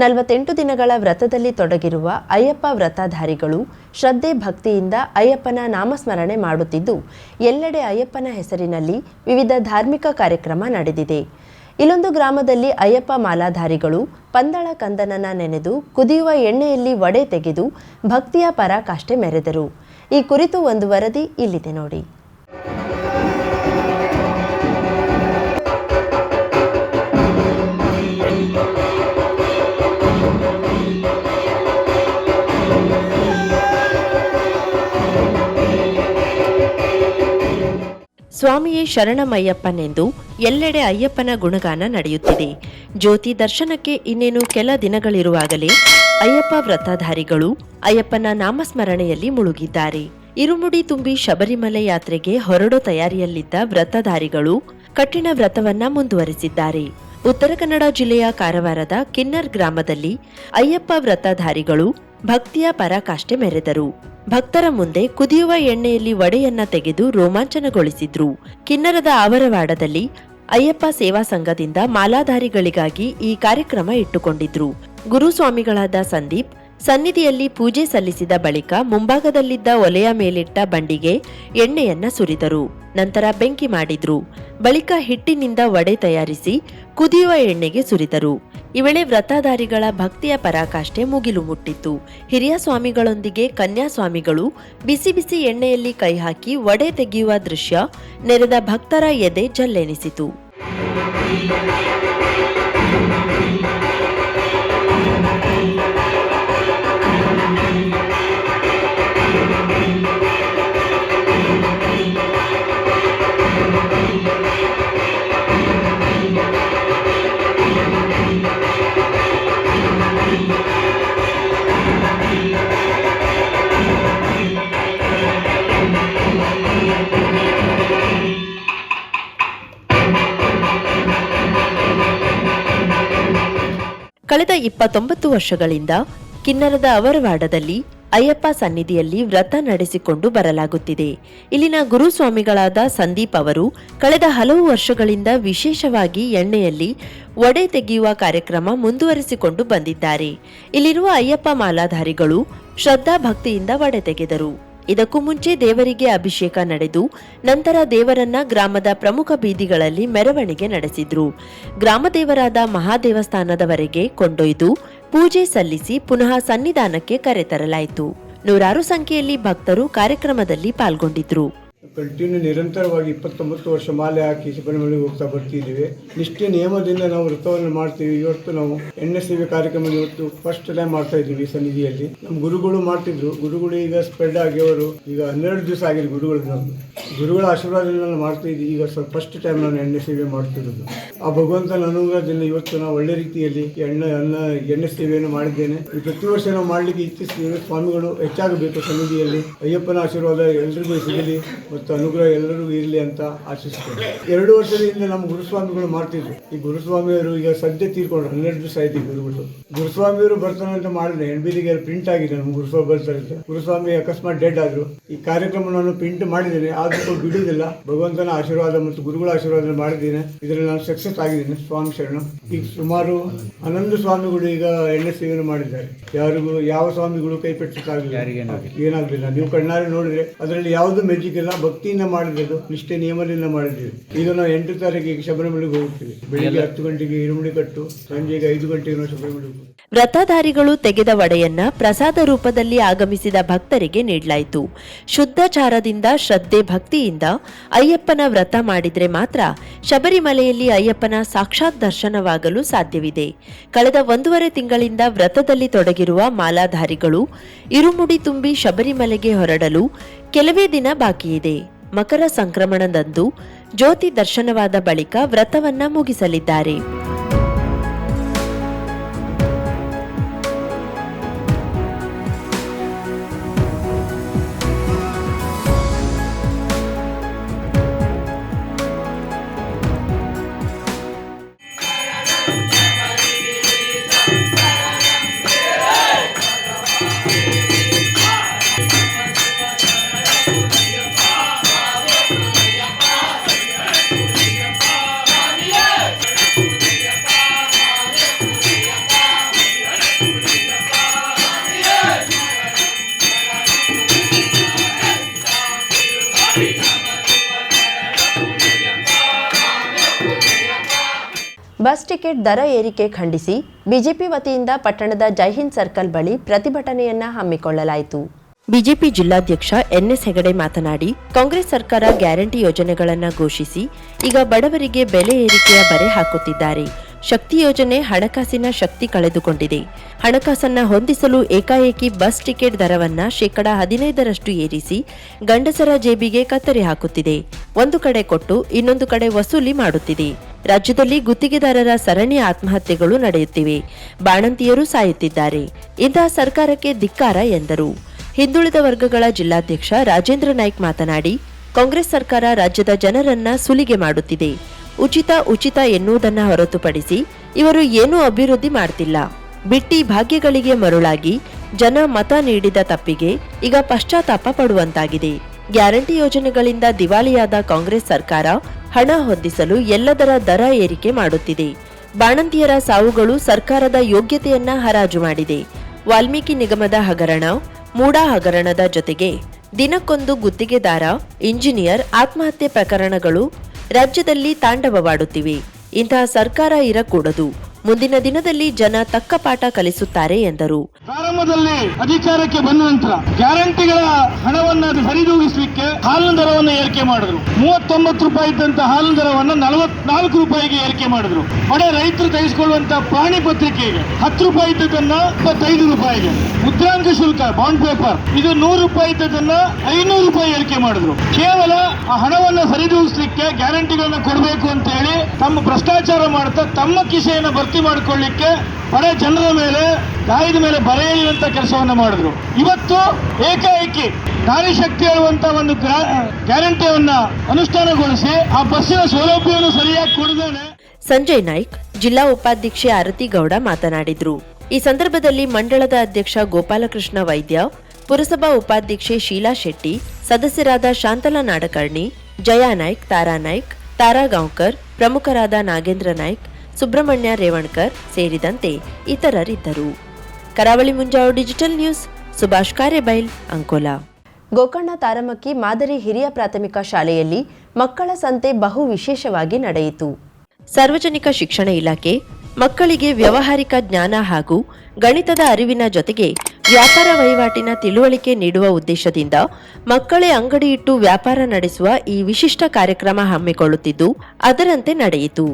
48 ದಿನಗಳ ವ್ರತದಲ್ಲಿ ತೊಡಗಿರುವ ಅಯ್ಯಪ್ಪ ವ್ರತಧಾರಿಗಳು ಶ್ರದ್ಧೆ ಭಕ್ತಿಯಿಂದ ಅಯ್ಯಪ್ಪನ ನಾಮಸ್ಮರಣೆ ಮಾಡುತ್ತಿದ್ದು, ಎಲ್ಲೆಡೆ ಅಯ್ಯಪ್ಪನ ಹೆಸರಿನಲ್ಲಿ ವಿವಿಧ ಧಾರ್ಮಿಕ ಕಾರ್ಯಕ್ರಮ ನಡೆದಿದೆ. ಇಲ್ಲೊಂದು ಗ್ರಾಮದಲ್ಲಿ ಅಯ್ಯಪ್ಪ ಮಾಲಾಧಾರಿಗಳು ಪಂದಳ ಕಂದನನ ನೆನೆದು ಕುದಿಯುವ ಎಣ್ಣೆಯಲ್ಲಿ ವಡೆ ತೆಗೆದು ಭಕ್ತಿಯ ಪರಾಕಾಷ್ಠೆ ಮೆರೆದರು. ಈ ಕುರಿತು ಒಂದು ವರದಿ ಇಲ್ಲಿದೆ ನೋಡಿ. ಸ್ವಾಮಿಯೇ ಶರಣಮಯ್ಯಪ್ಪನೆಂದು ಎಲ್ಲೆಡೆ ಅಯ್ಯಪ್ಪನ ಗುಣಗಾನ ನಡೆಯುತ್ತಿದೆ. ಜ್ಯೋತಿ ದರ್ಶನಕ್ಕೆ ಇನ್ನೇನು ಕೆಲ ದಿನಗಳಿರುವಾಗಲೇ ಅಯ್ಯಪ್ಪ ವ್ರತಧಾರಿಗಳು ಅಯ್ಯಪ್ಪನ ನಾಮಸ್ಮರಣೆಯಲ್ಲಿ ಮುಳುಗಿದ್ದಾರೆ. ಇರುಮುಡಿ ತುಂಬಿ ಶಬರಿಮಲೆ ಯಾತ್ರೆಗೆ ಹೊರಡೋ ತಯಾರಿಯಲ್ಲಿದ್ದ ವ್ರತಧಾರಿಗಳು ಕಠಿಣ ವ್ರತವನ್ನ ಮುಂದುವರೆಸಿದ್ದಾರೆ. ಉತ್ತರ ಕನ್ನಡ ಜಿಲ್ಲೆಯ ಕಾರವಾರದ ಕಿನ್ನರ್ ಗ್ರಾಮದಲ್ಲಿ ಅಯ್ಯಪ್ಪ ವ್ರತಧಾರಿಗಳು ಭಕ್ತಿಯ ಪರಾಕಾಷ್ಠೆ ಮೆರೆದರು. ಭಕ್ತರ ಮುಂದೆ ಕುದಿಯುವ ಎಣ್ಣೆಯಲ್ಲಿ ವಡೆಯನ್ನ ತೆಗೆದು ರೋಮಾಂಚನಗೊಳಿಸಿದ್ರು. ಕಿನ್ನರದ ಆವರವಾಡದಲ್ಲಿ ಅಯ್ಯಪ್ಪ ಸೇವಾ ಸಂಘದಿಂದ ಮಾಲಾಧಾರಿಗಳಿಗಾಗಿ ಈ ಕಾರ್ಯಕ್ರಮ ಇಟ್ಟುಕೊಂಡಿದ್ರು. ಗುರುಸ್ವಾಮಿಗಳಾದ ಸಂದೀಪ್ ಸನ್ನಿಧಿಯಲ್ಲಿ ಪೂಜೆ ಸಲ್ಲಿಸಿದ ಬಳಿಕ ಮುಂಭಾಗದಲ್ಲಿದ್ದ ಒಲೆಯ ಮೇಲಿಟ್ಟ ಬಂಡಿಗೆ ಎಣ್ಣೆಯನ್ನ ಸುರಿದರು. ನಂತರ ಬೆಂಕಿ ಮಾಡಿದ್ರು. ಬಳಿಕ ಹಿಟ್ಟಿನಿಂದ ವಡೆ ತಯಾರಿಸಿ ಕುದಿಯುವ ಎಣ್ಣೆಗೆ ಸುರಿದರು. ಈ ವೇಳೆ ವ್ರತಧಾರಿಗಳ ಭಕ್ತಿಯ ಪರಾಕಾಷ್ಠೆ ಮುಗಿಲು ಮುಟ್ಟಿತ್ತು. ಹಿರಿಯ ಸ್ವಾಮಿಗಳೊಂದಿಗೆ ಕನ್ಯಾಸ್ವಾಮಿಗಳು ಬಿಸಿ ಬಿಸಿ ಎಣ್ಣೆಯಲ್ಲಿ ಕೈ ಹಾಕಿ ವಡೆ ತೆಗೆಯುವ ದೃಶ್ಯ ನೆರೆದ ಭಕ್ತರ ಎದೆ ಜಲ್ಲೆನಿಸಿತು. ಕಳೆದ 29 ವರ್ಷಗಳಿಂದ ಕಿನ್ನರದ ಅವರವಾಡದಲ್ಲಿ ಅಯ್ಯಪ್ಪ ಸನ್ನಿಧಿಯಲ್ಲಿ ವ್ರತ ನಡೆಸಿಕೊಂಡು ಬರಲಾಗುತ್ತಿದೆ. ಇಲ್ಲಿನ ಗುರುಸ್ವಾಮಿಗಳಾದ ಸಂದೀಪ್ ಅವರು ಕಳೆದ ಹಲವು ವರ್ಷಗಳಿಂದ ವಿಶೇಷವಾಗಿ ಎಣ್ಣೆಯಲ್ಲಿ ವಡೆ ತೆಗೆಯುವ ಕಾರ್ಯಕ್ರಮ ಮುಂದುವರಿಸಿಕೊಂಡು ಬಂದಿದ್ದಾರೆ. ಇಲ್ಲಿರುವ ಅಯ್ಯಪ್ಪ ಮಾಲಾಧಾರಿಗಳು ಶ್ರದ್ಧಾ ಭಕ್ತಿಯಿಂದ ವಡೆ ತೆಗೆದರು. ಇದಕ್ಕೂ ಮುಂಚೆ ದೇವರಿಗೆ ಅಭಿಷೇಕ ನಡೆದು ನಂತರ ದೇವರನ್ನ ಗ್ರಾಮದ ಪ್ರಮುಖ ಬೀದಿಗಳಲ್ಲಿ ಮೆರವಣಿಗೆ ನಡೆಸಿದ್ರು. ಗ್ರಾಮ ದೇವರಾದ ಮಹಾದೇವಸ್ಥಾನದವರೆಗೆ ಕೊಂಡೊಯ್ದು ಪೂಜೆ ಸಲ್ಲಿಸಿ ಪುನಃ ಸನ್ನಿಧಾನಕ್ಕೆ ಕರೆತರಲಾಯಿತು. ನೂರಾರು ಸಂಖ್ಯೆಯಲ್ಲಿ ಭಕ್ತರು ಕಾರ್ಯಕ್ರಮದಲ್ಲಿ ಪಾಲ್ಗೊಂಡಿದ್ರು. ಕಂಟಿನ್ಯೂ ನಿರಂತರವಾಗಿ 29 ವರ್ಷ ಮಾಲೆ ಹಾಕಿ ಶಬರಿಮಲೆಗೆ ಹೋಗ್ತಾ ಬರ್ತಿದ್ದೀವಿ. ನಿಷ್ಠೆ ನಿಯಮದಿಂದ ನಾವು ವ್ರತವನ್ನು ಮಾಡ್ತೀವಿ. ಇವತ್ತು ನಾವು ಎಣ್ಣೆ ಸೇವೆ ಕಾರ್ಯಕ್ರಮ ಇವತ್ತು ಫಸ್ಟ್ ಟೈಮ್ ಮಾಡ್ತಾ ಇದ್ದೀವಿ ಸನ್ನಿಧಿಯಲ್ಲಿ. ನಮ್ಮ ಗುರುಗಳು ಮಾಡ್ತಿದ್ರು. ಗುರುಗಳು ಈಗ ಸ್ಪ್ರೆಡ್ ಆಗಿ ಅವರು ಈಗ 12 ದಿವಸ ಆಗಿದೆ ಗುರುಗಳ ಆಶೀರ್ವಾದದಿಂದ ನಾನು ಮಾಡ್ತಾ ಇದ್ದೀವಿ. ಈಗ ಫಸ್ಟ್ ಟೈಮ್ ನಾನು ಎಣ್ಣೆ ಸೇವೆ ಮಾಡ್ತಿರೋದು. ಆ ಭಗವಂತನ ಅನುಗ್ರಹದಿಂದ ಇವತ್ತು ನಾವು ಒಳ್ಳೆ ರೀತಿಯಲ್ಲಿ ಎಣ್ಣೆ ಸೇವೆಯನ್ನು ಮಾಡಿದ್ದೇನೆ. ಪ್ರತಿ ವರ್ಷ ನಾವು ಮಾಡಲಿಕ್ಕೆ ಇಚ್ಛಿಸ್ತೀವಿ. ಸ್ವಾಮಿಗಳು ಹೆಚ್ಚಾಗಬೇಕು ಸನ್ನಿಧಿಯಲ್ಲಿ. ಅಯ್ಯಪ್ಪನ ಆಶೀರ್ವಾದ ಎಲ್ಲರಿಗೂ ಸಿಗಲಿ ಮತ್ತು ಅನುಗ್ರಹ ಎಲ್ಲರಿಗೂ ಇರಲಿ ಅಂತ ಆಶಿಸ್ತೇನೆ. 2 ವರ್ಷದಿಂದ ನಮ್ಮ ಗುರುಸ್ವಾಮಿಗಳು ಮಾಡ್ತಿದ್ರು. ಈ ಗುರುಸ್ವಾಮಿಯವರು ಈಗ ಸದ್ಯ ತೀರ್ಕೊಂಡು 12 ದಿವಸ ಆಯ್ತು. ಗುರುಸ್ವಾಮಿಯವರು ಬರ್ತಾನೆ ಅಂತ ಮಾಡಿದ್ರೆ ಹೆಣ್ಬೀದಿಗೆ ಪ್ರಿಂಟ್ ಆಗಿದೆ. ನಮ್ಮ ಗುರುಸ್ವಾಮಿ ಬರ್ತಾರೆ ಅಂತ. ಗುರುಸ್ವಾಮಿ ಅಕಸ್ಮಾತ್ ಡೆಡ್ ಆದ್ರು. ಈ ಕಾರ್ಯಕ್ರಮ ನಾನು ಪ್ರಿಂಟ್ ಮಾಡಿದ್ದೇನೆ. ಆದ್ರೂ ಬಿಡುವುದಿಲ್ಲ. ಭಗವಂತನ ಆಶೀರ್ವಾದ ಮತ್ತು ಗುರುಗಳ ಆಶೀರ್ವಾದ ಮಾಡಿದ್ದೇನೆ. ಇದರಲ್ಲಿ ನಾನು ಸಕ್ಸಸ್ ಆಗಿದ್ದೇನೆ. ಸ್ವಾಮಿ ಶರಣ. ಈಗ ಸುಮಾರು 11 ಸ್ವಾಮಿಗಳು ಈಗ ಎಣ್ಣೆ ಸೇವೆಯನ್ನು ಮಾಡಿದ್ದಾರೆ. ಯಾರಿಗೂ ಯಾವ ಸ್ವಾಮಿಗಳು ಕೈಪೆಟ್ಟಕ್ಕಾಗಲಿಲ್ಲ, ಏನಾಗಲಿಲ್ಲ. ನೀವು ಕಣ್ಣಾರೆ ನೋಡಿದ್ರೆ ಅದರಲ್ಲಿ ಯಾವುದು ಮೆಜಿಕ್ ಇಲ್ಲ. ಭಕ್ತಿಯಿಂದ ಮಾಡಿದ್ದು, ನಿಷ್ಠೆ ನಿಯಮದಿಂದ ಮಾಡಿದ್ದೀವಿ. ಈಗ ನಾವು 8 ತಾರೀಕಿಗೆ ಶಬರಿಮಲೆಗೆ ಹೋಗ್ತೀವಿ. ಬೆಳಿಗ್ಗೆ 10 ಗಂಟೆಗೆ ಇರುಮುಡಿ ಕಟ್ಟು, ಸಂಜೆಗೆ 5 ಗಂಟೆಗೆ ನಾವು ಶಬರಿಮಲೆಗೆ ಹೋಗ್ತೀವಿ. ವ್ರತಧಾರಿಗಳು ತೆಗೆದ ವಡೆಯನ್ನ ಪ್ರಸಾದ ರೂಪದಲ್ಲಿ ಆಗಮಿಸಿದ ಭಕ್ತರಿಗೆ ನೀಡಲಾಯಿತು. ಶುದ್ಧಾಚಾರದಿಂದ ಶ್ರದ್ಧೆ ಭಕ್ತಿಯಿಂದ ಅಯ್ಯಪ್ಪನ ವ್ರತ ಮಾಡಿದ್ರೆ ಮಾತ್ರ ಶಬರಿಮಲೆಯಲ್ಲಿ ಅಯ್ಯಪ್ಪನ ಸಾಕ್ಷಾತ್ ದರ್ಶನವಾಗಲು ಸಾಧ್ಯವಿದೆ. ಕಳೆದ 1.5 ತಿಂಗಳಿಂದ ವ್ರತದಲ್ಲಿ ತೊಡಗಿರುವ ಮಾಲಾಧಾರಿಗಳು ಇರುಮುಡಿ ತುಂಬಿ ಶಬರಿಮಲೆಗೆ ಹೊರಡಲು ಕೆಲವೇ ದಿನ ಬಾಕಿಯಿದೆ. ಮಕರ ಸಂಕ್ರಮಣದಂದು ಜ್ಯೋತಿ ದರ್ಶನವಾದ ಬಳಿಕ ವ್ರತವನ್ನ ಮುಗಿಸಲಿದ್ದಾರೆ. ಬಸ್ ಟಿಕೆಟ್ ದರ ಏರಿಕೆ ಖಂಡಿಸಿ ಬಿಜೆಪಿ ವತಿಯಿಂದ ಪಟ್ಟಣದ ಜೈಹಿಂದ್ ಸರ್ಕಲ್ ಬಳಿ ಪ್ರತಿಭಟನೆಯನ್ನ ಹಮ್ಮಿಕೊಳ್ಳಲಾಯಿತು. ಬಿಜೆಪಿ ಜಿಲ್ಲಾಧ್ಯಕ್ಷ ಎನ್ಎಸ್ ಹೆಗಡೆ ಮಾತನಾಡಿ, ಕಾಂಗ್ರೆಸ್ ಸರ್ಕಾರ ಗ್ಯಾರಂಟಿ ಯೋಜನೆಗಳನ್ನು ಘೋಷಿಸಿ ಈಗ ಬಡವರಿಗೆ ಬೆಲೆ ಏರಿಕೆಯ ಬರೆ ಹಾಕುತ್ತಿದ್ದಾರೆ. ಶಕ್ತಿ ಯೋಜನೆ ಹಣಕಾಸಿನ ಶಕ್ತಿ ಕಳೆದುಕೊಂಡಿದೆ. ಹಣಕಾಸನ್ನ ಹೊಂದಿಸಲು ಏಕಾಏಕಿ ಬಸ್ ಟಿಕೆಟ್ ದರವನ್ನ ಶೇಕಡ 15% ಏರಿಸಿ ಗಂಡಸರ ಜೇಬಿಗೆ ಕತ್ತರಿ ಹಾಕುತ್ತಿದೆ. ಒಂದು ಕಡೆ ಕೊಟ್ಟು ಇನ್ನೊಂದು ಕಡೆ ವಸೂಲಿ ಮಾಡುತ್ತಿದೆ. ರಾಜ್ಯದಲ್ಲಿ ಗುತ್ತಿಗೆದಾರರ ಸರಣಿ ಆತ್ಮಹತ್ಯೆಗಳು ನಡೆಯುತ್ತಿವೆ. ಬಾಣಂತಿಯರು ಸಾಯುತ್ತಿದ್ದಾರೆ. ಇಂತಹ ಸರ್ಕಾರಕ್ಕೆ ಧಿಕ್ಕಾರ ಎಂದರು. ಹಿಂದುಳಿದ ವರ್ಗಗಳ ಜಿಲ್ಲಾಧ್ಯಕ್ಷ ರಾಜೇಂದ್ರ ನಾಯ್ಕ್ ಮಾತನಾಡಿ, ಕಾಂಗ್ರೆಸ್ ಸರ್ಕಾರ ರಾಜ್ಯದ ಜನರನ್ನ ಸುಲಿಗೆ ಮಾಡುತ್ತಿದೆ. ಉಚಿತ ಎನ್ನುವುದನ್ನ ಹೊರತುಪಡಿಸಿ ಇವರು ಏನೂ ಅಭಿವೃದ್ಧಿ ಮಾಡ್ತಿಲ್ಲ. ಬಿಟ್ಟಿ ಭಾಗ್ಯಗಳಿಗೆ ಮರುಳಾಗಿ ಜನ ಮತ ನೀಡಿದ ತಪ್ಪಿಗೆ ಈಗ ಪಶ್ಚಾತ್ತಾಪ ಪಡುವಂತಾಗಿದೆ. ಗ್ಯಾರಂಟಿ ಯೋಜನೆಗಳಿಂದ ದಿವಾಳಿಯಾದ ಕಾಂಗ್ರೆಸ್ ಸರ್ಕಾರ ಹಣ ಹೊಂದಿಸಲು ಎಲ್ಲದರ ದರ ಏರಿಕೆ ಮಾಡುತ್ತಿದೆ. ಬಾಣಂತಿಯರ ಸಾವುಗಳು ಸರ್ಕಾರದ ಯೋಗ್ಯತೆಯನ್ನ ಹರಾಜು ಮಾಡಿದೆ. ವಾಲ್ಮೀಕಿ ನಿಗಮದ ಹಗರಣ, ಮೂಡಾ ಹಗರಣದ ಜೊತೆಗೆ ದಿನಕ್ಕೊಂದು ಗುತ್ತಿಗೆದಾರ, ಇಂಜಿನಿಯರ್ ಆತ್ಮಹತ್ಯೆ ಪ್ರಕರಣಗಳು ರಾಜ್ಯದಲ್ಲಿ ತಾಂಡವವಾಡುತ್ತಿವೆ. ಇಂತಹ ಸರ್ಕಾರ ಇರಕೂಡದು. ಮುಂದಿನ ದಿನದಲ್ಲಿ ಜನ ತಕ್ಕ ಪಾಠ ಕಲಿಸುತ್ತಾರೆ ಎಂದರು. ಪ್ರಾರಂಭದಲ್ಲಿ ಅಧಿಕಾರಕ್ಕೆ ಬಂದ ನಂತರ ಗ್ಯಾರಂಟಿಗಳ ಹಣವನ್ನು ಸರಿದೂಗಿಸಲಿಕ್ಕೆ ಹಾಲಿನ ದರವನ್ನು ಏರಿಕೆ ಮಾಡಿದ್ರು. 39 ರೂಪಾಯಿ ಇದ್ದಂತ ಹಾಲಿನ ದರವನ್ನು 44 ರೂಪಾಯಿಗೆ ಏರಿಕೆ ಮಾಡಿದ್ರು. ಬಡ ರೈತರು ತೆಗೆದುಕೊಳ್ಳುವಂತಹ ಪ್ರಾಣಿ ಪತ್ರಿಕೆಗೆ 10 ರೂಪಾಯಿ ಇದ್ದದನ್ನ 25 ರೂಪಾಯಿಗೆ, ಮುದ್ರಾಂಕ ಶುಲ್ಕ ಬಾಂಡ್ ಪೇಪರ್ ಇದು 100 ರೂಪಾಯಿ ಇದ್ದದನ್ನ 500 ರೂಪಾಯಿ ಏರಿಕೆ ಮಾಡಿದ್ರು. ಕೇವಲ ಆ ಹಣವನ್ನು ಸರಿದೂಗಿಸಲಿಕ್ಕೆ ಗ್ಯಾರಂಟಿಗಳನ್ನ ಕೊಡಬೇಕು ಅಂತ ಹೇಳಿ ತಮ್ಮ ಭ್ರಷ್ಟಾಚಾರ ಮಾಡ್ತಾ ತಮ್ಮ ಕಿಸೆಯನ್ನು ಭರ್ತಿ ಮಾಡಿಕೊಳ್ಳಿಕ್ಕೆ ಬಡ ಜನರ ಮೇಲೆ ಗಾಯದ ಮೇಲೆ ಬರೆಯುವಂತ ಕೆಲಸವನ್ನ ಮಾಡಿದ್ರು. ಇವತ್ತು ಏಕಾಏಕಿ ನಾರಿ ಶಕ್ತಿ ಹೇಳುವಂತ ಒಂದು ಗ್ಯಾರಂಟಿಯನ್ನ ಅನುಷ್ಠಾನಗೊಳಿಸಿ ಆ ಬಸ್ಸಿನ ಸೌಲಭ್ಯವನ್ನು ಸರಿಯಾಗಿ ಕೊಡದೇನೆ. ಸಂಜಯ್ ನಾಯ್ಕ್, ಜಿಲ್ಲಾ ಉಪಾಧ್ಯಕ್ಷೆ ಆರತಿ ಗೌಡ ಮಾತನಾಡಿದ್ರು. ಈ ಸಂದರ್ಭದಲ್ಲಿ ಮಂಡಳದ ಅಧ್ಯಕ್ಷ ಗೋಪಾಲಕೃಷ್ಣ ವೈದ್ಯ, ಪುರಸಭಾ ಉಪಾಧ್ಯಕ್ಷೆ ಶೀಲಾ ಶೆಟ್ಟಿ, ಸದಸ್ಯರಾದ ಶಾಂತಲಾ ನಾಡಕರ್ಣಿ, ಜಯಾ ನಾಯ್ಕ್, ತಾರಾ ನಾಯ್ಕ್, ತಾರಾ ಗಾಂವ್ಕರ್, ಪ್ರಮುಖರಾದ ನಾಗೇಂದ್ರ ನಾಯ್ಕ್, ಸುಬ್ರಹ್ಮಣ್ಯ ರೇವಣ್ಕರ್ ಸೇರಿದಂತೆ ಇತರರಿದ್ದರು. ಕರಾವಳಿ ಮುಂಜಾವು ಡಿಜಿಟಲ್ ನ್ಯೂಸ್, ಸುಭಾಷ್ ಕಾರೆಬೈಲ್, ಅಂಕೋಲಾ. ಗೋಕರ್ಣ ತಾರಮಕ್ಕಿ ಮಾದರಿ ಹಿರಿಯ ಪ್ರಾಥಮಿಕ ಶಾಲೆಯಲ್ಲಿ ಮಕ್ಕಳ ಸಂತೆ ಬಹು ವಿಶೇಷವಾಗಿ ನಡೆಯಿತು. ಸಾರ್ವಜನಿಕ ಶಿಕ್ಷಣ ಇಲಾಖೆ ಮಕ್ಕಳಿಗೆ ವ್ಯಾವಹಾರಿಕ ಜ್ಞಾನ ಹಾಗೂ ಗಣಿತದ ಅರಿವಿನ ಜೊತೆಗೆ ವ್ಯಾಪಾರ ವಹಿವಾಟಿನ ತಿಳುವಳಿಕೆ ನೀಡುವ ಉದ್ದೇಶದಿಂದ ಮಕ್ಕಳೇ ಅಂಗಡಿ ಇಟ್ಟು ವ್ಯಾಪಾರ ನಡೆಸುವ ಈ ವಿಶಿಷ್ಟ ಕಾರ್ಯಕ್ರಮ ಹಮ್ಮಿಕೊಳ್ಳುತ್ತಿದ್ದು, ಅದರಂತೆ ನಡೆಯಿತು.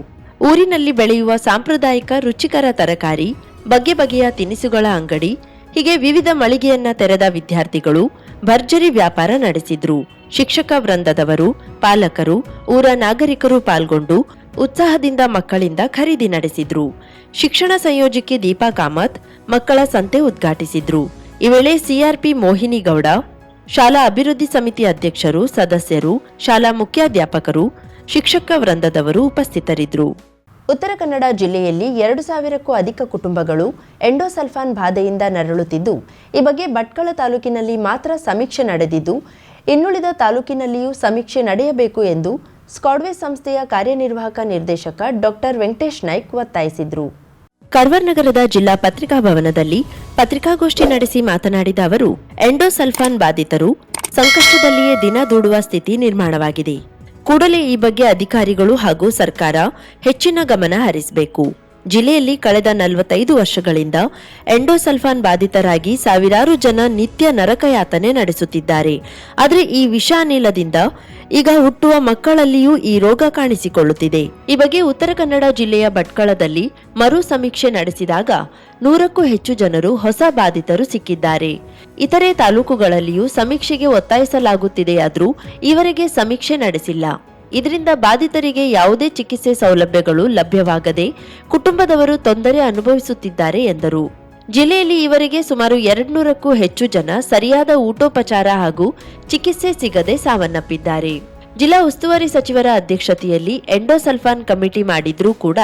ಊರಿನಲ್ಲಿ ಬೆಳೆಯುವ ಸಾಂಪ್ರದಾಯಿಕ ರುಚಿಕರ ತರಕಾರಿ, ಬಗೆ ಬಗೆಯ ತಿನಿಸುಗಳ ಅಂಗಡಿ, ಹೀಗೆ ವಿವಿಧ ಮಳಿಗೆಯನ್ನ ತೆರೆದ ವಿದ್ಯಾರ್ಥಿಗಳು ಭರ್ಜರಿ ವ್ಯಾಪಾರ ನಡೆಸಿದ್ರು. ಶಿಕ್ಷಕ ವೃಂದದವರು, ಪಾಲಕರು, ಊರ ನಾಗರಿಕರು ಪಾಲ್ಗೊಂಡು ಉತ್ಸಾಹದಿಂದ ಮಕ್ಕಳಿಂದ ಖರೀದಿ ನಡೆಸಿದ್ರು. ಶಿಕ್ಷಣ ಸಂಯೋಜಕಿ ದೀಪಾ ಕಾಮತ್ ಮಕ್ಕಳ ಸಂತೆ ಉದ್ಘಾಟಿಸಿದ್ರು. ಈ ವೇಳೆ ಸಿಆರ್ಪಿ ಮೋಹಿನಿ ಗೌಡ, ಶಾಲಾ ಅಭಿವೃದ್ಧಿ ಸಮಿತಿ ಅಧ್ಯಕ್ಷರು, ಸದಸ್ಯರು, ಶಾಲಾ ಮುಖ್ಯಾಧ್ಯಾಪಕರು, ಶಿಕ್ಷಕ ವೃಂದದವರು ಉಪಸ್ಥಿತರಿದ್ದರು. ಉತ್ತರ ಕನ್ನಡ ಜಿಲ್ಲೆಯಲ್ಲಿ 2,000ಕ್ಕೂ ಅಧಿಕ ಕುಟುಂಬಗಳು ಎಂಡೋಸಲ್ಫಾನ್ ಬಾಧೆಯಿಂದ ನರಳುತ್ತಿದ್ದು, ಈ ಬಗ್ಗೆ ಭಟ್ಕಳ ತಾಲೂಕಿನಲ್ಲಿ ಮಾತ್ರ ಸಮೀಕ್ಷೆ ನಡೆದಿದ್ದು, ಇನ್ನುಳಿದ ತಾಲೂಕಿನಲ್ಲಿಯೂ ಸಮೀಕ್ಷೆ ನಡೆಯಬೇಕು ಎಂದು ಸ್ಕಾಡ್ವೇ ಸಂಸ್ಥೆಯ ಕಾರ್ಯನಿರ್ವಾಹಕ ನಿರ್ದೇಶಕ ಡಾಕ್ಟರ್ ವೆಂಕಟೇಶ್ ನಾಯ್ಕ್ ಒತ್ತಾಯಿಸಿದರು. ಕಡ್ವರ್ ನಗರದ ಜಿಲ್ಲಾ ಪತ್ರಿಕಾ ಭವನದಲ್ಲಿ ಪತ್ರಿಕಾಗೋಷ್ಠಿ ನಡೆಸಿ ಮಾತನಾಡಿದ ಅವರು, ಎಂಡೋಸಲ್ಫಾನ್ ಬಾಧಿತರು ಸಂಕಷ್ಟದಲ್ಲಿಯೇ ದಿನ ದೂಡುವ ಸ್ಥಿತಿ ನಿರ್ಮಾಣವಾಗಿದೆ. ಕೂಡಲೇ ಈ ಬಗ್ಗೆ ಅಧಿಕಾರಿಗಳು ಹಾಗೂ ಸರ್ಕಾರ ಹೆಚ್ಚಿನ ಗಮನ ಹರಿಸಬೇಕು. ಜಿಲ್ಲೆಯಲ್ಲಿ ಕಳೆದ 45 ವರ್ಷಗಳಿಂದ ಎಂಡೋಸಲ್ಫಾನ್ ಬಾಧಿತರಾಗಿ ಸಾವಿರಾರು ಜನ ನಿತ್ಯ ನರಕಯಾತನೆ ನಡೆಸುತ್ತಿದ್ದಾರೆ. ಆದರೆ ಈ ವಿಷಾನಿಲದಿಂದ ಈಗ ಹುಟ್ಟುವ ಮಕ್ಕಳಲ್ಲಿಯೂ ಈ ರೋಗ ಕಾಣಿಸಿಕೊಳ್ಳುತ್ತಿದೆ. ಈ ಬಗ್ಗೆ ಉತ್ತರ ಕನ್ನಡ ಜಿಲ್ಲೆಯ ಭಟ್ಕಳದಲ್ಲಿ ಮರು ಸಮೀಕ್ಷೆ ನಡೆಸಿದಾಗ 100ಕ್ಕೂ ಹೆಚ್ಚು ಜನರು ಹೊಸ ಬಾಧಿತರು ಸಿಕ್ಕಿದ್ದಾರೆ. ಇತರೆ ತಾಲೂಕುಗಳಲ್ಲಿಯೂ ಸಮೀಕ್ಷೆಗೆ ಒತ್ತಾಯಿಸಲಾಗುತ್ತಿದೆಯಾದರೂ ಈವರೆಗೆ ಸಮೀಕ್ಷೆ ನಡೆಸಿಲ್ಲ. ಇದರಿಂದ ಬಾಧಿತರಿಗೆ ಯಾವುದೇ ಚಿಕಿತ್ಸೆ ಸೌಲಭ್ಯಗಳು ಲಭ್ಯವಾಗದೆ ಕುಟುಂಬದವರು ತೊಂದರೆ ಅನುಭವಿಸುತ್ತಿದ್ದಾರೆ ಎಂದರು. ಜಿಲ್ಲೆಯಲ್ಲಿ ಈವರೆಗೆ ಸುಮಾರು 200ಕ್ಕೂ ಹೆಚ್ಚು ಜನ ಸರಿಯಾದ ಊಟೋಪಚಾರ ಹಾಗೂ ಚಿಕಿತ್ಸೆ ಸಿಗದೆ ಸಾವನ್ನಪ್ಪಿದ್ದಾರೆ. ಜಿಲ್ಲಾ ಉಸ್ತುವಾರಿ ಸಚಿವರ ಅಧ್ಯಕ್ಷತೆಯಲ್ಲಿ ಎಂಡೋಸಲ್ಫಾನ್ ಕಮಿಟಿ ಮಾಡಿದ್ರೂ ಕೂಡ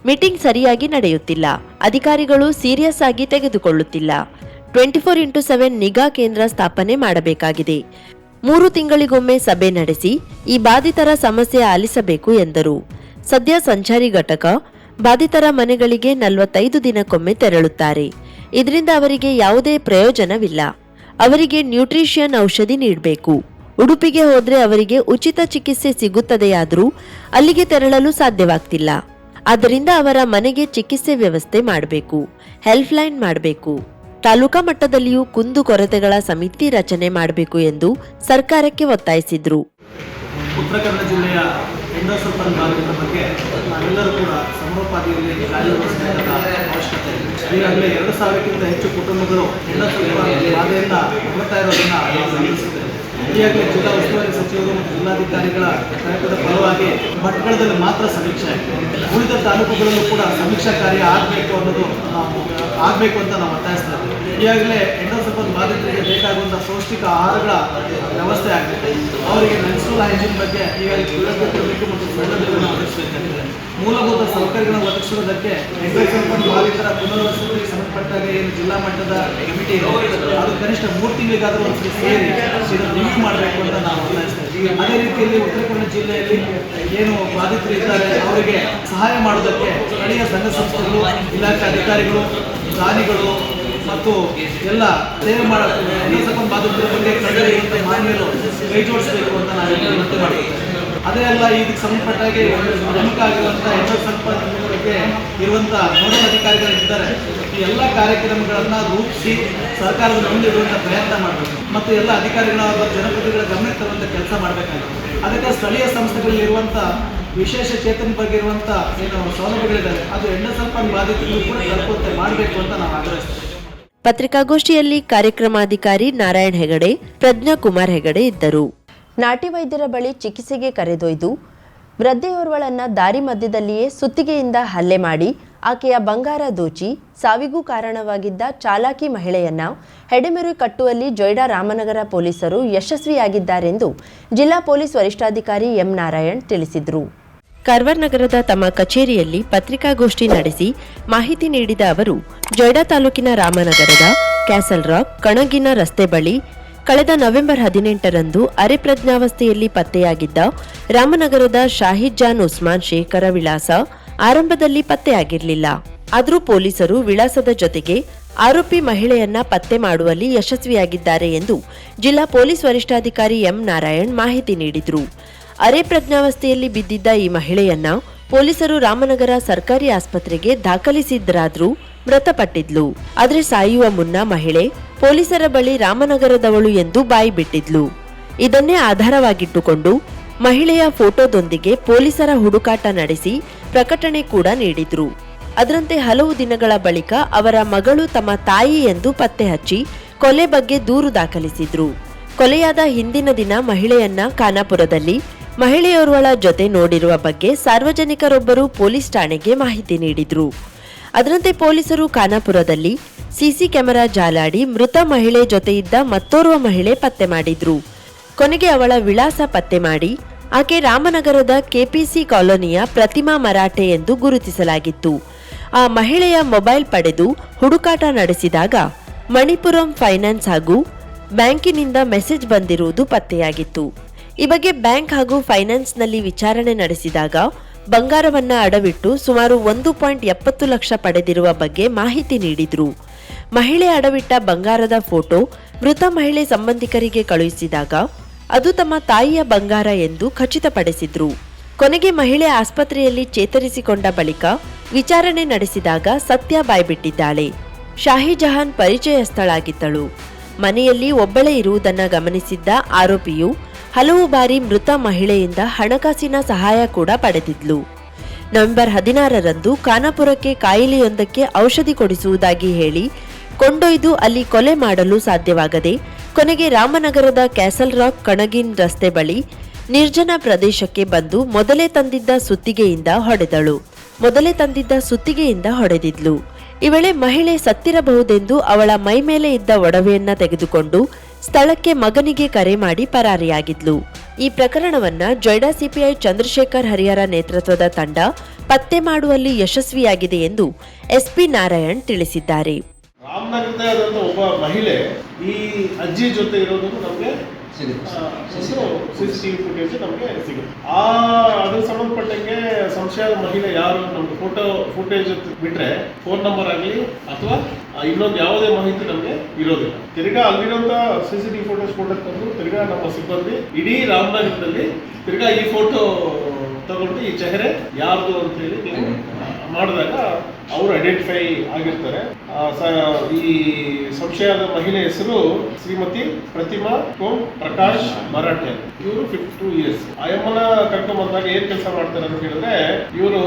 ಮೀಟಿಂಗ್ ಸರಿಯಾಗಿ ನಡೆಯುತ್ತಿಲ್ಲ. ಅಧಿಕಾರಿಗಳು ಸೀರಿಯಸ್ ಆಗಿ ತೆಗೆದುಕೊಳ್ಳುತ್ತಿಲ್ಲ. 24x7 ನಿಗಾ ಕೇಂದ್ರ ಸ್ಥಾಪನೆ ಮಾಡಬೇಕಾಗಿದೆ. 3 ತಿಂಗಳಿಗೊಮ್ಮೆ ಸಭೆ ನಡೆಸಿ ಈ ಬಾಧಿತರ ಸಮಸ್ಯೆ ಆಲಿಸಬೇಕು ಎಂದರು. ಸದ್ಯ ಸಂಚಾರಿ ಘಟಕ ಬಾಧಿತರ ಮನೆಗಳಿಗೆ 45 ದಿನಕ್ಕೊಮ್ಮೆ ತೆರಳುತ್ತಾರೆ. ಇದರಿಂದ ಅವರಿಗೆ ಯಾವುದೇ ಪ್ರಯೋಜನವಿಲ್ಲ. ಅವರಿಗೆ ನ್ಯೂಟ್ರಿಷಿಯನ್ ಔಷಧಿ ನೀಡಬೇಕು. ಉಡುಪಿಗೆ ಹೋದ್ರೆ ಅವರಿಗೆ ಉಚಿತ ಚಿಕಿತ್ಸೆ ಸಿಗುತ್ತದೆಯಾದರೂ ಅಲ್ಲಿಗೆ ತೆರಳಲು ಸಾಧ್ಯವಾಗ್ತಿಲ್ಲ. ಆದ್ದರಿಂದ ಅವರ ಮನೆಗೆ ಚಿಕಿತ್ಸೆ ವ್ಯವಸ್ಥೆ ಮಾಡಬೇಕು, ಹೆಲ್ಪ್ಲೈನ್ ಮಾಡಬೇಕು. ತಾಲೂಕಾ ಮಟ್ಟದಲ್ಲಿಯೂ ಕುಂದುಕೊರತೆಗಳ ಸಮಿತಿ ರಚನೆ ಮಾಡಬೇಕು ಎಂದು ಸರ್ಕಾರಕ್ಕೆ ಒತ್ತಾಯಿಸಿದ್ರು. ಉತ್ತರ ಕನ್ನಡ ಜಿಲ್ಲೆಯ ಎಂಡೋಸಲ್ಫಾನ್ ಬಾಧಿತರ ಬಗ್ಗೆ ನಾವೆಲ್ಲರೂ ಕೂಡ ಸಮರೋಪಾದಿಯಲ್ಲಿ ಕಾರ್ಯನಿರ್ವಹಿಸಬೇಕಾದ ಅವಶ್ಯಕತೆ ಇದೆ. ಈಗಾಗಲೇ 2,000ಕ್ಕಿಂತ ಹೆಚ್ಚು ಕುಟುಂಬಗಳು ಎಂಡೋಸಲ್ಫಾನ್ ಬಾಧೆಯಿಂದ ಬರ್ತಾ ಇರೋದನ್ನು ನಾವು ಗಮನಿಸಿದ್ದೇವೆ. ಈಗಾಗಲೇ ಜಿಲ್ಲಾ ಉಸ್ತುವಾರಿ ಸಚಿವರು ಮತ್ತು ಜಿಲ್ಲಾಧಿಕಾರಿಗಳ ಪ್ರಯತ್ನದ ಫಲವಾಗಿ ಭಟ್ಕಳದಲ್ಲಿ ಮಾತ್ರ ಸಮೀಕ್ಷೆ ಆಗಿದೆ. ಉಳಿದ ತಾಲೂಕುಗಳಲ್ಲೂ ಕೂಡ ಸಮೀಕ್ಷಾ ಕಾರ್ಯ ಆಗಬೇಕು ಅನ್ನೋದು ಆಗಬೇಕು ಅಂತ ನಾವು ಒತ್ತಾಯಿಸ್ತಾ ಇದ್ದೀವಿ. ಈಗಾಗಲೇ ಎಂಡೋಸಲ್ಫಾನ್ ಬಾಧಿತರಿಗೆ ಬೇಕಾಗುವಂಥ ಪೌಷ್ಟಿಕ ಆಹಾರಗಳ ವ್ಯವಸ್ಥೆ ಆಗಬೇಕು. ಅವರಿಗೆ ಮೆನ್ಸ್ಟ್ರುಯಲ್ ಹೈಜೀನ್ ಬಗ್ಗೆ ಈಗಾಗಲೇ ತಿಳಿಸಬೇಕು ಮತ್ತು ಸೌಲಭ್ಯಗಳನ್ನು ಒದಗಿಸಬೇಕಾಗಿದೆ. ಮೂಲಭೂತ ಸೌಕರ್ಯಗಳನ್ನು ಒದಗಿಸುವುದಕ್ಕೆ ಎಂಡೋಸಲ್ಫಾನ್ ಬಾಧಿತರ ಪುನರ್ವಸತಿಗೆ ಸಂಬಂಧಪಟ್ಟಾಗ ಏನು ಜಿಲ್ಲಾ ಮಟ್ಟದ ಕಮಿಟಿ ಇದೆ ಅದು ಕನಿಷ್ಠ 3 ತಿಂಗಳಿಗಾದರೂ ಒಂದ್ಸರಿ ಸೇರಿ ಇದನ್ನು ರಿವ್ಯೂ ಮಾಡಬೇಕು ಅಂತ ನಾವು ಒತ್ತಾಯಿಸ್ತಾ ಇದ್ದೀವಿ. ಅದೇ ರೀತಿಯಲ್ಲಿ ಉತ್ತರ ಕನ್ನಡ ಜಿಲ್ಲೆಯಲ್ಲಿ ಏನು ಬಾಧಿತರು ಇದ್ದಾರೆ ಅವರಿಗೆ ಸಹಾಯ ಮಾಡೋದಕ್ಕೆ ಸ್ಥಳೀಯ ಸಂಘ ಸಂಸ್ಥೆಗಳು, ಇಲಾಖೆ ಅಧಿಕಾರಿಗಳು, ದಾನಿಗಳು ಮತ್ತು ಎಲ್ಲ ಸೇವೆ ಎಂಡೋಸಲ್ಫಾನ್ ಬಾಧಿತರ ಬಗ್ಗೆ ಕಳೆದ ಮಾನ್ಯರು ಕೈ ಜೋಡಿಸಬೇಕು ಅಂತ ನಾವು ವಿನಂತಿ ಮಾಡ್ತೀವಿ. ಅದೇ ಅಲ್ಲ, ಇದಕ್ಕೆ ಸಂಬಂಧಪಟ್ಟಾಗೆ ಪ್ರಮುಖ ಆಗಿರುವಂಥ ಎಂಡೋಸಲ್ಫಾನ್ ಬಗ್ಗೆ ಇರುವಂಥ ನೋಡಲ್ ಅಧಿಕಾರಿಗಳಿದ್ದಾರೆ. ಈ ಎಲ್ಲ ಕಾರ್ಯಕ್ರಮಗಳನ್ನು ರೂಪಿಸಿ ಸರ್ಕಾರದ ಮುಂದಿಡುವಂಥ ಪ್ರಯತ್ನ ಮಾಡಬೇಕು ಮತ್ತು ಎಲ್ಲ ಅಧಿಕಾರಿಗಳ ಜನಪ್ರತಿನಿಧಿಗಳ ಗಮನಕ್ಕೆ ತರುವಂಥ ಕೆಲಸ ಮಾಡಬೇಕಾಗಿದೆ. ಅದಕ್ಕೆ ಸ್ಥಳೀಯ ಸಂಸ್ಥೆಗಳಲ್ಲಿರುವಂಥ ವಿಶೇಷ ಚೇತನ ಬಗ್ಗೆ ಇರುವಂಥ ಏನು ಸೌಲಭ್ಯಗಳಿದ್ದಾವೆ ಅದು ಎಂಡೋಸಲ್ಫಾನ್ ಬಾಧಿತರಿಗೂ ಕೂಡ ತಲುಪುವಂತೆ ಮಾಡಬೇಕು ಅಂತ ನಾವು ಆಗ್ರಹಿಸ್ತೇವೆ. ಪತ್ರಿಕಾಗೋಷ್ಠಿಯಲ್ಲಿ ಕಾರ್ಯಕ್ರಮಾಧಿಕಾರಿ ನಾರಾಯಣ್ ಹೆಗಡೆ, ಪ್ರಜ್ಞಾ ಕುಮಾರ್ ಹೆಗಡೆ ಇದ್ದರು. ನಾಟಿ ವೈದ್ಯರ ಬಳಿ ಚಿಕಿತ್ಸೆಗೆ ಕರೆದೊಯ್ದು ವೃದ್ಧೆಯೋರ್ವಳನ್ನ ದಾರಿ ಮಧ್ಯದಲ್ಲಿಯೇ ಸುತ್ತಿಗೆಯಿಂದ ಹಲ್ಲೆ ಮಾಡಿ ಆಕೆಯ ಬಂಗಾರ ದೋಚಿ ಸಾವಿಗೂ ಕಾರಣವಾಗಿದ್ದ ಚಾಲಾಕಿ ಮಹಿಳೆಯನ್ನ ಹೆಡೆಮೆರು ಕಟ್ಟುವಲ್ಲಿ ಜೊಯ್ಡಾ ರಾಮನಗರ ಪೊಲೀಸರು ಯಶಸ್ವಿಯಾಗಿದ್ದಾರೆಂದು ಜಿಲ್ಲಾ ಪೊಲೀಸ್ ವರಿಷ್ಠಾಧಿಕಾರಿ ಎಂ ನಾರಾಯಣ್ ತಿಳಿಸಿದರು. ಕಾರವಾರ ನಗರದ ತಮ್ಮ ಕಚೇರಿಯಲ್ಲಿ ಪತ್ರಿಕಾಗೋಷ್ಠಿ ನಡೆಸಿ ಮಾಹಿತಿ ನೀಡಿದ ಅವರು, ಜೊಯ್ಡಾ ತಾಲೂಕಿನ ರಾಮನಗರದ ಕ್ಯಾಸಲ್ ರಾಕ್ ಕಣಗಿನ ರಸ್ತೆ ಬಳಿ ಕಳೆದ ನವೆಂಬರ್ 18ರಂದು ಅರೆ ಪ್ರಜ್ಞಾವಸ್ಥೆಯಲ್ಲಿ ಪತ್ತೆಯಾಗಿದ್ದ ರಾಮನಗರದ ಶಾಹಿದ್ ಜಾನ್ ಉಸ್ಮಾನ್ ಶೇಖರ ವಿಳಾಸ ಆರಂಭದಲ್ಲಿ ಪತ್ತೆಯಾಗಿರಲಿಲ್ಲ. ಆದರೂ ಪೊಲೀಸರು ವಿಳಾಸದ ಜೊತೆಗೆ ಆರೋಪಿ ಮಹಿಳೆಯನ್ನ ಪತ್ತೆ ಮಾಡುವಲ್ಲಿ ಯಶಸ್ವಿಯಾಗಿದ್ದಾರೆ ಎಂದು ಜಿಲ್ಲಾ ಪೊಲೀಸ್ ವರಿಷ್ಠಾಧಿಕಾರಿ ಎಂ ನಾರಾಯಣ್ ಮಾಹಿತಿ ನೀಡಿದರು. ಅರೆ ಪ್ರಜ್ಞಾವಸ್ಥೆಯಲ್ಲಿ ಬಿದ್ದಿದ್ದ ಈ ಮಹಿಳೆಯನ್ನ ಪೊಲೀಸರು ರಾಮನಗರ ಸರ್ಕಾರಿ ಆಸ್ಪತ್ರೆಗೆ ದಾಖಲಿಸಿದ್ದರಾದ್ರೂ ಮೃತಪಟ್ಟಿದ್ಲು. ಆದರೆ ಸಾಯುವ ಮುನ್ನ ಮಹಿಳೆ ಪೊಲೀಸರ ಬಳಿ ರಾಮನಗರದವಳು ಎಂದು ಬಾಯಿ ಬಿಟ್ಟಿದ್ಲು. ಇದನ್ನೇ ಆಧಾರವಾಗಿಟ್ಟುಕೊಂಡು ಮಹಿಳೆಯ ಫೋಟೋದೊಂದಿಗೆ ಪೊಲೀಸರ ಹುಡುಕಾಟ ನಡೆಸಿ ಪ್ರಕಟಣೆ ಕೂಡ ನೀಡಿದ್ರು. ಅದರಂತೆ ಹಲವು ದಿನಗಳ ಬಳಿಕ ಅವರ ಮಗಳು ತಮ್ಮ ತಾಯಿ ಎಂದು ಪತ್ತೆ ಹಚ್ಚಿ ಕೊಲೆ ಬಗ್ಗೆ ದೂರು ದಾಖಲಿಸಿದ್ರು. ಕೊಲೆಯಾದ ಹಿಂದಿನ ದಿನ ಮಹಿಳೆಯನ್ನ ಖಾನಾಪುರದಲ್ಲಿ ಮಹಿಳೆಯೋರ್ವಳ ಜೊತೆ ನೋಡಿರುವ ಬಗ್ಗೆ ಸಾರ್ವಜನಿಕರೊಬ್ಬರು ಪೊಲೀಸ್ ಠಾಣೆಗೆ ಮಾಹಿತಿ ನೀಡಿದ್ರು. ಅದರಂತೆ ಪೊಲೀಸರು ಖಾನಾಪುರದಲ್ಲಿ ಸಿಸಿ ಕ್ಯಾಮೆರಾ ಜಾಲಾಡಿ ಮೃತ ಮಹಿಳೆ ಜೊತೆ ಇದ್ದ ಮತ್ತೋರ್ವ ಮಹಿಳೆ ಪತ್ತೆ ಮಾಡಿದ್ರು. ಕೊನೆಗೆ ಅವಳ ವಿಳಾಸ ಪತ್ತೆ ಮಾಡಿ ಆಕೆ ರಾಮನಗರದ ಕೆಪಿಸಿ ಕಾಲೋನಿಯ ಪ್ರತಿಮಾ ಮರಾಠೆ ಎಂದು ಗುರುತಿಸಲಾಗಿತ್ತು. ಆ ಮಹಿಳೆಯ ಮೊಬೈಲ್ ಪಡೆದು ಹುಡುಕಾಟ ನಡೆಸಿದಾಗ ಮಣಿಪುರಂ ಫೈನಾನ್ಸ್ ಹಾಗೂ ಬ್ಯಾಂಕಿನಿಂದ ಮೆಸೇಜ್ ಬಂದಿರುವುದು ಪತ್ತೆಯಾಗಿತ್ತು. ಈ ಬಗ್ಗೆ ಬ್ಯಾಂಕ್ ಹಾಗೂ ಫೈನಾನ್ಸ್ನಲ್ಲಿ ವಿಚಾರಣೆ ನಡೆಸಿದಾಗ ಬಂಗಾರವನ್ನ ಅಡವಿಟ್ಟು ಸುಮಾರು 1.70 ಲಕ್ಷ ಪಡೆದಿರುವ ಬಗ್ಗೆ ಮಾಹಿತಿ ನೀಡಿದ್ರು. ಮಹಿಳೆ ಅಡವಿಟ್ಟ ಬಂಗಾರದ ಫೋಟೋ ಮೃತ ಮಹಿಳೆ ಸಂಬಂಧಿಕರಿಗೆ ಕಳುಹಿಸಿದಾಗ ಅದು ತಮ್ಮ ತಾಯಿಯ ಬಂಗಾರ ಎಂದು ಖಚಿತಪಡಿಸಿದ್ರು. ಕೊನೆಗೆ ಮಹಿಳೆ ಆಸ್ಪತ್ರೆಯಲ್ಲಿ ಚೇತರಿಸಿಕೊಂಡ ಬಳಿಕ ವಿಚಾರಣೆ ನಡೆಸಿದಾಗ ಸತ್ಯ ಬಾಯ್ಬಿಟ್ಟಿದ್ದಾಳೆ. ಶಾಹಿಜಹಾನ್ ಪರಿಚಯಸ್ಥಳಾಗಿದ್ದಳು. ಮನೆಯಲ್ಲಿ ಒಬ್ಬಳೇ ಇರುವುದನ್ನು ಗಮನಿಸಿದ್ದ ಆರೋಪಿಯು ಹಲವು ಬಾರಿ ಮೃತ ಮಹಿಳೆಯಿಂದ ಹಣಕಾಸಿನ ಸಹಾಯ ಕೂಡ ಪಡೆದಿದ್ಲು. ನವೆಂಬರ್ 16ರಂದು ಖಾನಾಪುರಕ್ಕೆ ಕಾಯಿಲೆಯೊಂದಕ್ಕೆ ಔಷಧಿ ಕೊಡಿಸುವುದಾಗಿ ಹೇಳಿ ಕೊಂಡೊಯ್ದು ಅಲ್ಲಿ ಕೊಲೆ ಮಾಡಲು ಸಾಧ್ಯವಾಗದೆ ಕೊನೆಗೆ ರಾಮನಗರದ ಕ್ಯಾಸಲ್ ರಾಕ್ ಕಣಗಿನ್ ರಸ್ತೆ ಬಳಿ ನಿರ್ಜನ ಪ್ರದೇಶಕ್ಕೆ ಬಂದು ಮೊದಲೇ ತಂದಿದ್ದ ಸುತ್ತಿಗೆಯಿಂದ ಹೊಡೆದಿದ್ಲು. ಈ ವೇಳೆ ಮಹಿಳೆ ಸತ್ತಿರಬಹುದೆಂದು ಅವಳ ಮೈ ಮೇಲೆ ಇದ್ದ ಒಡವೆಯನ್ನ ತೆಗೆದುಕೊಂಡು ಸ್ಥಳಕ್ಕೆ ಮಗನಿಗೆ ಕರೆ ಮಾಡಿ ಪರಾರಿಯಾಗಿದ್ಲು. ಈ ಪ್ರಕರಣವನ್ನ ಜೊಯ್ಡಾ ಸಿಪಿಐ ಚಂದ್ರಶೇಖರ್ ಹರಿಹರ ನೇತೃತ್ವದ ತಂಡ ಪತ್ತೆ ಮಾಡುವಲ್ಲಿ ಯಶಸ್ವಿಯಾಗಿದೆ ಎಂದು ಎಸ್ಪಿ ನಾರಾಯಣ್ ತಿಳಿಸಿದ್ದಾರೆ. ರಾಮನಗರದಾದಂಥ ಒಬ್ಬ ಮಹಿಳೆ ಈ ಅಜ್ಜಿ ಜೊತೆ ಇರೋದು ನಮಗೆ CCTV ಫುಟೇಜ್ ನಮಗೆ ಸಿಗುತ್ತೆ. ಅದ್ರ ಸಂಬಂಧಪಟ್ಟಂಗೆ ಸಂಶಯದ ಮಹಿಳೆ ಯಾರು ನಮ್ಗೆ ಫುಟೇಜ್ ಬಿಟ್ರೆ ಫೋನ್ ನಂಬರ್ ಆಗಲಿ ಅಥವಾ ಇನ್ನೊಂದು ಯಾವುದೇ ಮಾಹಿತಿ ನಮಗೆ ಇರೋದಿಲ್ಲ. ತಿರ್ಗಾ ಅಲ್ಲಿರೋಂಥ CCTV ಫೋಟೋಸ್ ಕೊಡಕ್ಕೆ ತಿರ್ಗಾ ನಮ್ಮ ಸಿಬ್ಬಂದಿ ಇಡೀ ರಾಮನಗರದಲ್ಲಿ ತಿರ್ಗಾ ಈ ಫೋಟೋ ತಗೊಂಡು ಈ ಚೆಹರೆ ಯಾರ್ದು ಅಂತ ಹೇಳಿ ನೀವು ಮಾಡಿದಾಗ ಅವರು ಐಡೆಂಟಿಫೈ ಆಗಿರ್ತಾರೆ. ಈ ಸಂಶಯದ ಮಹಿಳೆ ಹೆಸರು ಶ್ರೀಮತಿ ಪ್ರತಿಮಾ ಪ್ರಕಾಶ್ ಮರಾಠೆ. ಇವರು 52 years. ಅಯ್ಯಮ್ಮನ ಕರ್ಕೊಂಡ್ ಬಂದಾಗ ಏನ್ ಕೆಲಸ ಮಾಡ್ತಾರೆ ಅಂತ ಹೇಳಿದ್ರೆ, ಇವರು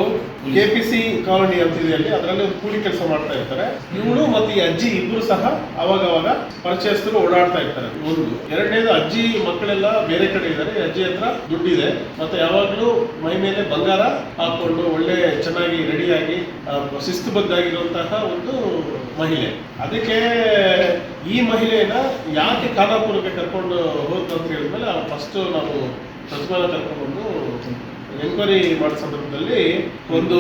KPC ಕಾಲೋನಿ ಅಂತಿದೆ ಅಲ್ಲಿ, ಅದರಲ್ಲಿ ಒಂದು ಕೂಲಿ ಕೆಲಸ ಮಾಡ್ತಾ ಇರ್ತಾರೆ. ಇವಳು ಮತ್ತೆ ಈ ಅಜ್ಜಿ ಇಬ್ರು ಸಹ ಅವಾಗ ಪರಿಚಯಸ್ಥರು ಓಡಾಡ್ತಾ ಇರ್ತಾರೆ. ಒಂದು ಎರಡನೇದು, ಅಜ್ಜಿ ಮಕ್ಕಳೆಲ್ಲ ಬೇರೆ ಕಡೆ ಇದ್ದಾರೆ. ಅಜ್ಜಿ ಹತ್ರ ದುಡ್ಡಿದೆ, ಮತ್ತೆ ಯಾವಾಗ್ಲೂ ಮೈ ಮೇಲೆ ಬಂಗಾರ ಹಾಕೊಂಡು ಒಳ್ಳೆ ಚೆನ್ನಾಗಿ ರೆಡಿಯಾಗಿ ಶಿಸ್ತುಬದ್ಧಾಗಿರುವಂತಹ ಒಂದು ಮಹಿಳೆ. ಅದಕ್ಕೆ ಈ ಮಹಿಳೆಯನ್ನ ಯಾಕೆ ಖಾನಾಪುರಕ್ಕೆ ಕರ್ಕೊಂಡು ಹೋಗ್ತು ಅಂತ ಹೇಳಿದ್ಮೇಲೆ ಫಸ್ಟ್ ನಾವು ಪ್ರತಿಮಾನ ಕರ್ಕೊಂಡು ಎನ್ಕ್ವೈರಿ ಮಾಡೋ ಸಂದರ್ಭದಲ್ಲಿ ಒಂದು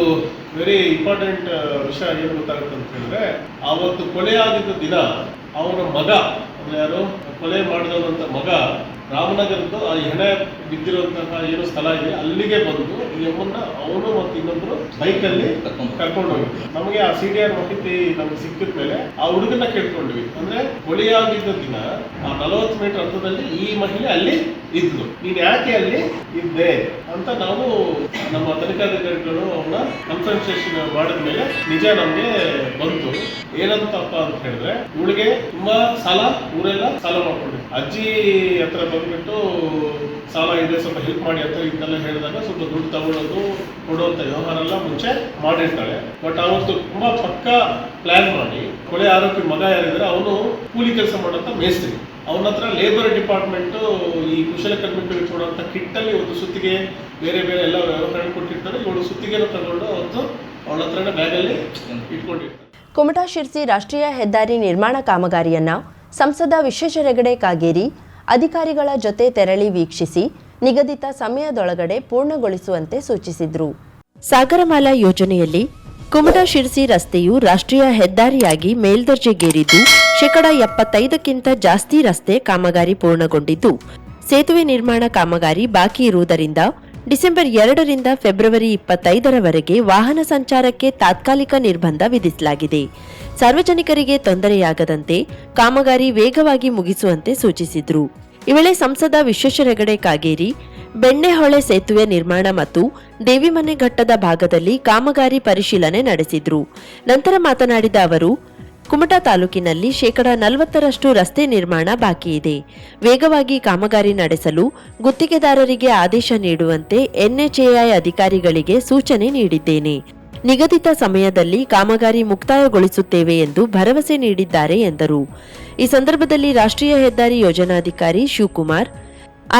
ವೆರಿ ಇಂಪಾರ್ಟೆಂಟ್ ವಿಷಯ ಏನು ಗೊತ್ತಾಗುತ್ತೆ ಅಂತ ಹೇಳಿದ್ರೆ, ಆವತ್ತು ಕೊಲೆ ಆಗಿದ್ದ ದಿನ ಅವರ ಮಗ, ಯಾರು ಕೊಲೆ ಮಾಡಿದಂತ ಮಗ, ರಾಮನಗರದ್ದು ಆ ಹೆಣೆ ಬಿದ್ದಿರುವಂತಹ ಏನು ಸ್ಥಳ ಇದೆ ಅಲ್ಲಿಗೆ ಬಂದು ಈ ಅಮ್ಮನ್ನ ಅವನು ಮತ್ತು ಇನ್ನೊಬ್ರು ಬೈಕಲ್ಲಿ ಕರ್ಕೊಂಡು ಹೋಗಿದ್ರು. ನಮಗೆ ಆ CDR ಮಾಹಿತಿ ನಮ್ಗೆ ಸಿಕ್ಕಿದ ಮೇಲೆ ಆ ಹುಡುಗನ್ನ ಕೇಳ್ಕೊಂಡ್ವಿ. ಅಂದ್ರೆ ಕೊಲೆಯಾಗಿದ್ದ ದಿನ ಆ 40 ಮೀಟರ್ ಅಂತರದಲ್ಲಿ ಈ ಮಹಿಳೆ ಅಲ್ಲಿ ಇದ್ಲು, ನೀನ್ ಯಾಕೆ ಅಲ್ಲಿ ಇದ್ದೆ ಅಂತ ನಾವು ನಮ್ಮ ತನಿಖಾಧಿಕಾರಿಗಳು ಅವನ್ನ ಕನ್ಸಲ್ಟೇಷನ್ ಮಾಡಿದ ಮೇಲೆ ನಿಜ ನಮ್ಗೆ ಬಂತು. ಏನಂತಪ್ಪ ಅಂತ ಹೇಳಿದ್ರೆ, ಇವಳಿಗೆ ತುಂಬಾ ಸಾಲ, ಊರೆಲ್ಲ ಸಾಲ ಮಾಡ್ಕೊಂಡಿದ್ವಿ. ಅಜ್ಜಿ ಹತ್ರ ಬಂದ್ಬಿಟ್ಟು ಸಾಲ ಇದೆ, ಸ್ವಲ್ಪ ಹೆಲ್ಪ್ ಮಾಡಿ ಅಂತ ಇದನ್ನೆಲ್ಲ ಹೇಳಿದಾಗ ಸ್ವಲ್ಪ ದುಡ್ಡು ತಗೊಳ್ಳೋದು ಕೊಡುವಂತ ವ್ಯವಹಾರ ಎಲ್ಲ ಮುಂಚೆ ಮಾಡಿರ್ತಾಳೆ. ಬಟ್ ಅವತ್ತು ತುಂಬಾ ಪಕ್ಕ ಪ್ಲಾನ್ ಮಾಡಿ, ಕೊಲೆ ಆರೋಪಿ ಮಗ ಯಾರಿದ್ರೆ ಅವನು ಕೂಲಿ ಕೆಲಸ ಮಾಡೋಂಥ ಮೇಸ್ತ್ರಿ, ಅವನ ಹತ್ರ ಲೇಬರ್ ಡಿಪಾರ್ಟ್ಮೆಂಟ್ ಈ ಕುಶಲಕರ್ಮಿಗಳಿಗೆ ಕೊಡುವಂಥ ಕಿಟ್ಟಲ್ಲಿ ಒಂದು ಸುತ್ತಿಗೆ ಬೇರೆ ಬೇರೆ ಎಲ್ಲ ವ್ಯವಹಾರ ಕೊಟ್ಟಿರ್ತಾರೆ. ಇವಳು ಸುತ್ತಿಗೆನ ತಗೊಂಡು ಅವತ್ತು ಅವಳ ಹತ್ರನೇ ಬ್ಯಾಗಲ್ಲಿ ಇಟ್ಕೊಂಡಿರ್ತಾರೆ. ಕುಮಟಾ ಶಿರ್ಸಿ ರಾಷ್ಟ್ರೀಯ ಹೆದ್ದಾರಿ ನಿರ್ಮಾಣ ಕಾಮಗಾರಿಯನ್ನ ಸಂಸದ ವಿಶ್ವೇಶ್ವರ ಹೆಗಡೆ ಕಾಗೇರಿ ಅಧಿಕಾರಿಗಳ ಜೊತೆ ತೆರಳಿ ವೀಕ್ಷಿಸಿ ನಿಗದಿತ ಸಮಯದೊಳಗಡೆ ಪೂರ್ಣಗೊಳಿಸುವಂತೆ ಸೂಚಿಸಿದರು. ಸಾಗರಮಾಲಾ ಯೋಜನೆಯಲ್ಲಿ ಕುಮಟಾ ಶಿರ್ಸಿ ರಸ್ತೆಯು ರಾಷ್ಟ್ರೀಯ ಹೆದ್ದಾರಿಯಾಗಿ ಮೇಲ್ದರ್ಜೆಗೇರಿದ್ದು 75%ಕ್ಕಿಂತ ಜಾಸ್ತಿ ರಸ್ತೆ ಕಾಮಗಾರಿ ಪೂರ್ಣಗೊಂಡಿದ್ದು, ಸೇತುವೆ ನಿರ್ಮಾಣ ಕಾಮಗಾರಿ ಬಾಕಿ ಇರುವುದರಿಂದ ಡಿಸೆಂಬರ್ 2ರಿಂದ ಫೆಬ್ರವರಿ 25ರವರೆಗೆ ವಾಹನ ಸಂಚಾರಕ್ಕೆ ತಾತ್ಕಾಲಿಕ ನಿರ್ಬಂಧ ವಿಧಿಸಲಾಗಿದೆ. ಸಾರ್ವಜನಿಕರಿಗೆ ತೊಂದರೆಯಾಗದಂತೆ ಕಾಮಗಾರಿ ವೇಗವಾಗಿ ಮುಗಿಸುವಂತೆ ಸೂಚಿಸಿದರು. ಈ ವೇಳೆ ಸಂಸದ ವಿಶ್ವೇಶ್ವರ ಹೆಗಡೆ ಕಾಗೇರಿ ಬೆಣ್ಣೆಹೊಳೆ ಸೇತುವೆ ನಿರ್ಮಾಣ ಮತ್ತು ದೇವಿಮನೆ ಘಟ್ಟದ ಭಾಗದಲ್ಲಿ ಕಾಮಗಾರಿ ಪರಿಶೀಲನೆ ನಡೆಸಿದರು. ನಂತರ ಮಾತನಾಡಿದ ಅವರು, ಕುಮಟಾ ತಾಲೂಕಿನಲ್ಲಿ 40% ರಸ್ತೆ ನಿರ್ಮಾಣ ಬಾಕಿ ಇದೆ. ವೇಗವಾಗಿ ಕಾಮಗಾರಿ ನಡೆಸಲು ಗುತ್ತಿಗೆದಾರರಿಗೆ ಆದೇಶ ನೀಡುವಂತೆ NHAI ಅಧಿಕಾರಿಗಳಿಗೆ ಸೂಚನೆ ನೀಡಿದ್ದೇನೆ. ನಿಗದಿತ ಸಮಯದಲ್ಲಿ ಕಾಮಗಾರಿ ಮುಕ್ತಾಯಗೊಳಿಸುತ್ತೇವೆ ಎಂದು ಭರವಸೆ ನೀಡಿದ್ದಾರೆ ಎಂದರು. ಈ ಸಂದರ್ಭದಲ್ಲಿ ರಾಷ್ಟ್ರೀಯ ಹೆದ್ದಾರಿ ಯೋಜನಾಧಿಕಾರಿ ಶಿವಕುಮಾರ್,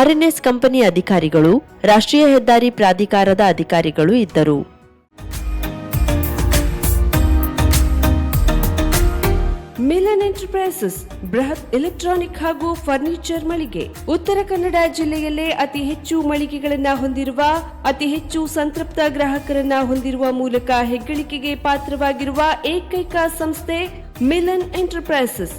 RNS ಕಂಪನಿ ಅಧಿಕಾರಿಗಳು, ರಾಷ್ಟ್ರೀಯ ಹೆದ್ದಾರಿ ಪ್ರಾಧಿಕಾರದ ಅಧಿಕಾರಿಗಳು ಇದ್ದರು. ಮಿಲನ್ ಎಂಟರ್ಪ್ರೈಸಸ್ ಬೃಹತ್ ಎಲೆಕ್ಟ್ರಾನಿಕ್ ಹಾಗೂ ಫರ್ನಿಚರ್ ಮಳಿಗೆ. ಉತ್ತರ ಕನ್ನಡ ಜಿಲ್ಲೆಯಲ್ಲೇ ಅತಿ ಹೆಚ್ಚು ಮಳಿಗೆಗಳನ್ನ ಹೊಂದಿರುವ, ಅತಿ ಹೆಚ್ಚು ಸಂತೃಪ್ತ ಗ್ರಾಹಕರನ್ನ ಹೊಂದಿರುವ ಮೂಲಕ ಹೆಗ್ಗಳಿಕೆಗೆ ಪಾತ್ರವಾಗಿರುವ ಏಕೈಕ ಸಂಸ್ಥೆ ಮಿಲನ್ ಎಂಟರ್ಪ್ರೈಸಸ್.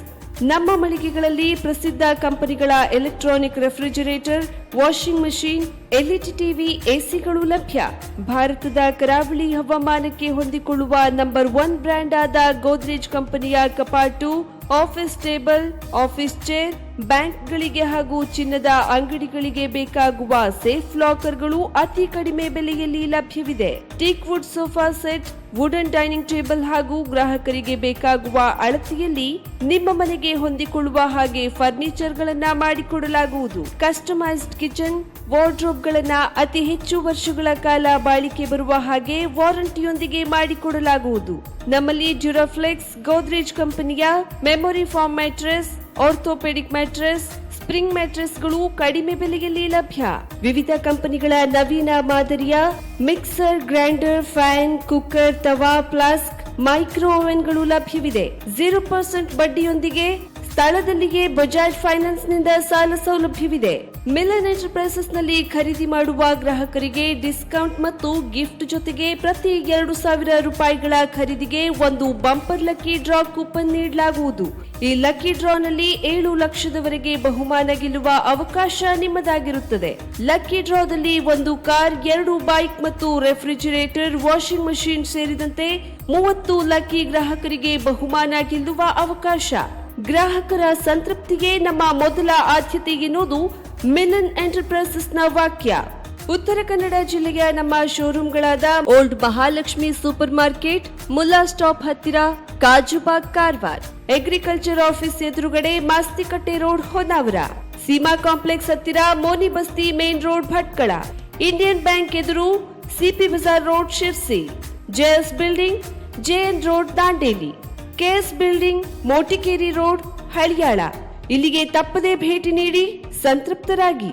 ನಮ್ಮ ಮಳಿಗೆಗಳಲ್ಲಿ ಪ್ರಸಿದ್ಧ ಕಂಪನಿಗಳ electronic refrigerator, washing machine, LED TV, ACಗಳು ಲಭ್ಯ. ಭಾರತದ ಕರಾವಳಿ ಹವಾಮಾನಕ್ಕೆ ಹೊಂದಿಕೊಳ್ಳುವ ನಂಬರ್ 1 ಬ್ರ್ಯಾಂಡ್ ಆದ ಗೋದ್ರೇಜ್ ಕಂಪನಿಯ ಕಪಾಟು, ಆಫೀಸ್ ಟೇಬಲ್, ಆಫೀಸ್ ಚೇರ್, ಬ್ಯಾಂಕ್ಗಳಿಗೆ ಹಾಗೂ ಚಿನ್ನದ ಅಂಗಡಿಗಳಿಗೆ ಬೇಕಾಗುವ ಸೇಫ್ ಲಾಕರ್ಗಳು ಅತಿ ಕಡಿಮೆ ಬೆಲೆಯಲ್ಲಿ ಲಭ್ಯವಿದೆ. Teak wood sofa set, wooden dining table ಹಾಗೂ ಗ್ರಾಹಕರಿಗೆ ಬೇಕಾಗುವ ಅಳತೆಯಲ್ಲಿ ನಿಮ್ಮ ಮನೆಗೆ ಹೊಂದಿಕೊಳ್ಳುವ ಹಾಗೆ ಫರ್ನಿಚರ್ ಗಳನ್ನ ಮಾಡಿಕೊಡಲಾಗುವುದು. ಕಸ್ಟಮೈಸ್ಡ್ ಕಿಚನ್, ವಾರ್ಡ್ರೋಬ್ ಗಳನ್ನ ಅತಿ ಹೆಚ್ಚು ವರ್ಷಗಳ ಕಾಲ ಬಾಳಿಕೆ ಬರುವ ಹಾಗೆ ವಾರಂಟಿಯೊಂದಿಗೆ ಮಾಡಿಕೊಡಲಾಗುವುದು. ನಮ್ಮಲ್ಲಿ ಡ್ಯೂರಾಫ್ಲೆಕ್ಸ್, ಗೋದ್ರೇಜ್ ಕಂಪನಿಯ memory foam mattress, orthopaedic mattress, spring ಮ್ಯಾಟ್ರೆಸ್ಗಳು ಕಡಿಮೆ ಬೆಲೆಯಲ್ಲಿ ಲಭ್ಯ. ವಿವಿಧ ಕಂಪನಿಗಳ ನವೀನ ಮಾದರಿಯ ಮಿಕ್ಸರ್, ಗ್ರೈಂಡರ್, ಫ್ಯಾನ್, ಕುಕ್ಕರ್, ತವಾ, ಫ್ಲಾಸ್ಕ್, ಮೈಕ್ರೋ ಓವೆನ್ಗಳು ಲಭ್ಯವಿದೆ. 0% ಬಡ್ಡಿಯೊಂದಿಗೆ ಸ್ಥಳದಲ್ಲಿಯೇ ಬಜಾಜ್ ಫೈನಾನ್ಸ್ ನಿಂದ ಸಾಲ ಸೌಲಭ್ಯವಿದೆ. ಮಿಲನ್ ಎಂಟರ್ಪ್ರೈಸಸ್ ನಲ್ಲಿ ಖರೀದಿ ಮಾಡುವ ಗ್ರಾಹಕರಿಗೆ ಡಿಸ್ಕೌಂಟ್ ಮತ್ತು ಗಿಫ್ಟ್ ಜೊತೆಗೆ ಪ್ರತಿ 2,000 ರೂಪಾಯಿಗಳ ಖರೀದಿಗೆ ಒಂದು ಬಂಪರ್ ಲಕ್ಕಿ ಡ್ರಾ ಕೂಪನ್ ನೀಡಲಾಗುವುದು. ಈ ಲಕ್ಕಿ ಡ್ರಾನಲ್ಲಿ 7 ಲಕ್ಷದವರೆಗೆ ಬಹುಮಾನ ಗೆಲ್ಲುವ ಅವಕಾಶ ನಿಮ್ಮದಾಗಿರುತ್ತದೆ. ಲಕ್ಕಿ ಡ್ರಾದಲ್ಲಿ 1 ಕಾರ್, 2 ಬೈಕ್ ಮತ್ತು ರೆಫ್ರಿಜಿರೇಟರ್, ವಾಷಿಂಗ್ ಮಷೀನ್ ಸೇರಿದಂತೆ 30 ಲಕ್ಕಿ ಗ್ರಾಹಕರಿಗೆ ಬಹುಮಾನ ಗೆಲ್ಲುವ ಅವಕಾಶ. ಗ್ರಾಹಕರ ಸಂತೃಪ್ತಿಗೆ ನಮ್ಮ ಮೊದಲ ಆದ್ಯತೆ ಎನ್ನುವುದು ಮಿಲನ್ ಎಂಟರ್ಪ್ರೈಸಸ್ನ ವಾಕ್ಯ. ಉತ್ತರ ಕನ್ನಡ ಜಿಲ್ಲೆಯ ನಮ್ಮ ಶೋರೂಮ್ಗಳಾದ old Mahalakshmi super market, Mulla stop ಹತ್ತಿರ, ಕಾಜುಬಾಗ್ ಕಾರವಾರ, ಅಗ್ರಿಕಲ್ಚರ್ ಆಫೀಸ್ ಎದುರುಗಡೆ, ಮಾಸ್ತಿಕಟ್ಟೆ ರೋಡ್ ಹೊನ್ನಾವರ, ಸೀಮಾ ಕಾಂಪ್ಲೆಕ್ಸ್ ಹತ್ತಿರ, Moni Basti main road Bhatkal, Indian bank ಎದುರು, CP Bazar road Sirsi, JS building, JN road Dandeli, KS building, Motikeri road Haliyal. ಇಲ್ಲಿಗೆ ತಪ್ಪದೇ ಭೇಟಿ ನೀಡಿ ಸಂತೃಪ್ತರಾಗಿ.